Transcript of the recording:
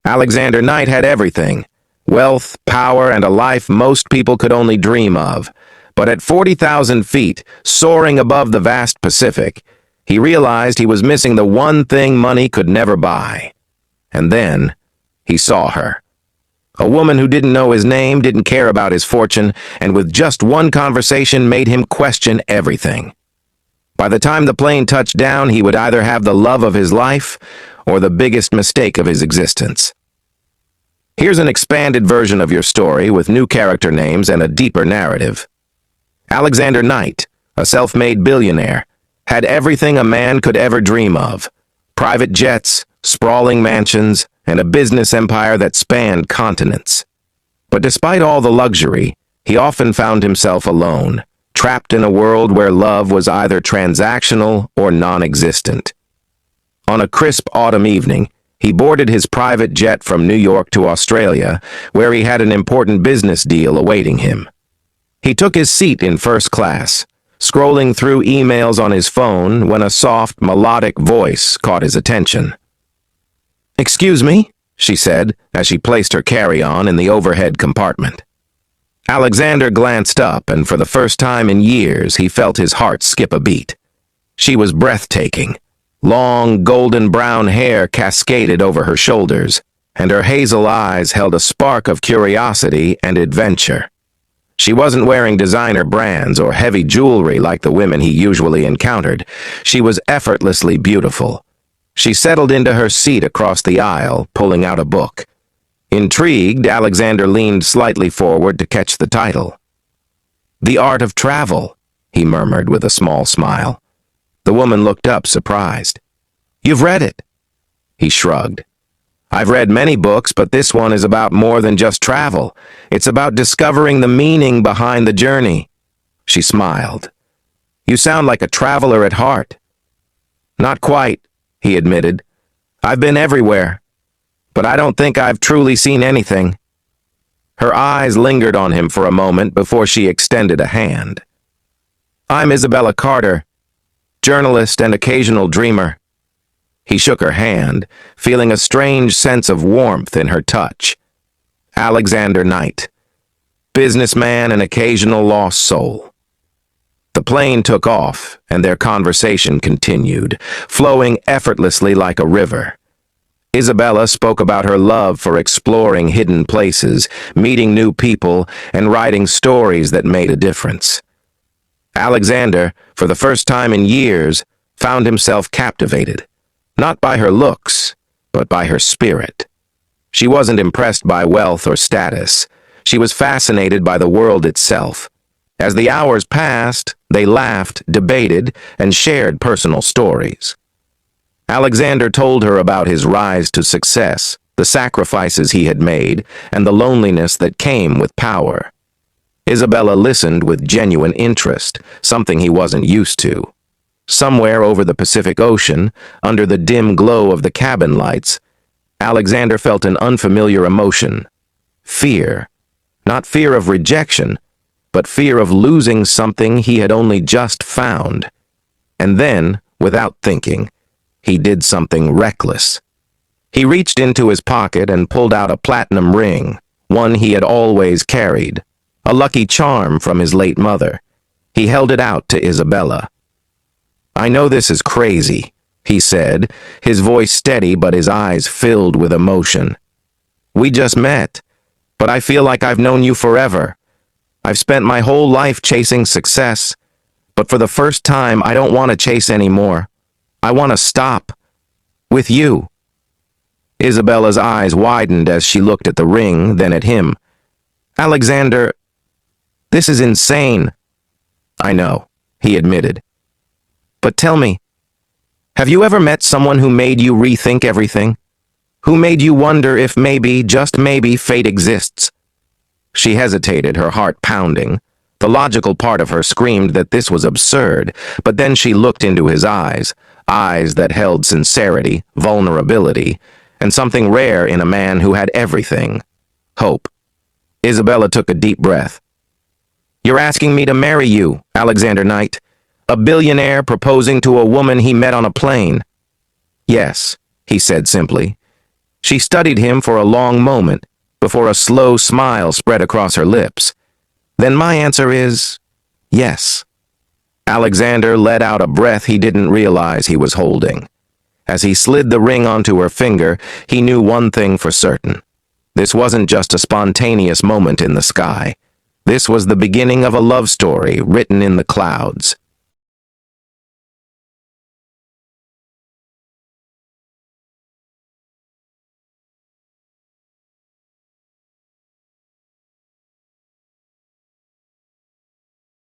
Alexander Knight had everything: wealth, power, and a life most people could only dream of. But at 40,000 feet, soaring above the vast Pacific, he realized he was missing the one thing money could never buy. And then, he saw her. A woman who didn't know his name, didn't care about his fortune, and with just one conversation made him question everything. By the time the plane touched down, he would either have the love of his life or the biggest mistake of his existence. Here's an expanded version of your story with new character names and a deeper narrative. Alexander Knight, a self-made billionaire, had everything a man could ever dream of: private jets, sprawling mansions, and a business empire that spanned continents. But despite all the luxury, he often found himself alone, trapped in a world where love was either transactional or non-existent. On a crisp autumn evening, he boarded his private jet from New York to Australia, where he had an important business deal awaiting him. He took his seat in first class, scrolling through emails on his phone when a soft, melodic voice caught his attention. "Excuse me," she said, as she placed her carry-on in the overhead compartment. Alexander glanced up, and for the first time in years, he felt his heart skip a beat. She was breathtaking. Long, golden brown hair cascaded over her shoulders, and her hazel eyes held a spark of curiosity and adventure. She wasn't wearing designer brands or heavy jewelry like the women he usually encountered. She was effortlessly beautiful. She settled into her seat across the aisle, pulling out a book. Intrigued, Alexander leaned slightly forward to catch the title. "The Art of Travel," he murmured with a small smile. The woman looked up, surprised. "You've read it?" He shrugged. "I've read many books, but this one is about more than just travel. It's about discovering the meaning behind the journey." She smiled. "You sound like a traveler at heart." "Not quite," he admitted. "I've been everywhere, but I don't think I've truly seen anything." Her eyes lingered on him for a moment before she extended a hand. "I'm Isabella Carter, journalist and occasional dreamer." He shook her hand, feeling a strange sense of warmth in her touch. Alexander Knight, businessman and occasional lost soul. The plane took off, and their conversation continued, flowing effortlessly like a river. Isabella spoke about her love for exploring hidden places, meeting new people, and writing stories that made a difference. Alexander, for the first time in years, found himself captivated, not by her looks, but by her spirit. She wasn't impressed by wealth or status. She was fascinated by the world itself. As the hours passed, they laughed, debated, and shared personal stories. Alexander told her about his rise to success, the sacrifices he had made, and the loneliness that came with power. Isabella listened with genuine interest, something he wasn't used to. Somewhere over the Pacific Ocean, under the dim glow of the cabin lights, Alexander felt an unfamiliar emotion. Fear. Not fear of rejection, but fear of losing something he had only just found. And then, without thinking, he did something reckless. He reached into his pocket and pulled out a platinum ring, one he had always carried, a lucky charm from his late mother. He held it out to Isabella. "I know this is crazy," he said, his voice steady but his eyes filled with emotion. "We just met, but I feel like I've known you forever. I've spent my whole life chasing success, but for the first time I don't want to chase anymore. I want to stop. With you." Isabella's eyes widened as she looked at the ring, then at him. "Alexander, this is insane." "I know," he admitted. "But tell me, have you ever met someone who made you rethink everything? Who made you wonder if maybe, just maybe, fate exists?" She hesitated, her heart pounding. The logical part of her screamed that this was absurd, but then she looked into his eyes, eyes that held sincerity, vulnerability, and something rare in a man who had everything: hope. Isabella took a deep breath. "You're asking me to marry you, Alexander Knight? A billionaire proposing to a woman he met on a plane?" "Yes," he said simply. She studied him for a long moment, before a slow smile spread across her lips. Then my answer is yes. Alexander let out a breath he didn't realize he was holding. As he slid the ring onto her finger, he knew one thing for certain. This wasn't just a spontaneous moment in the sky. This was the beginning of a love story written in the clouds.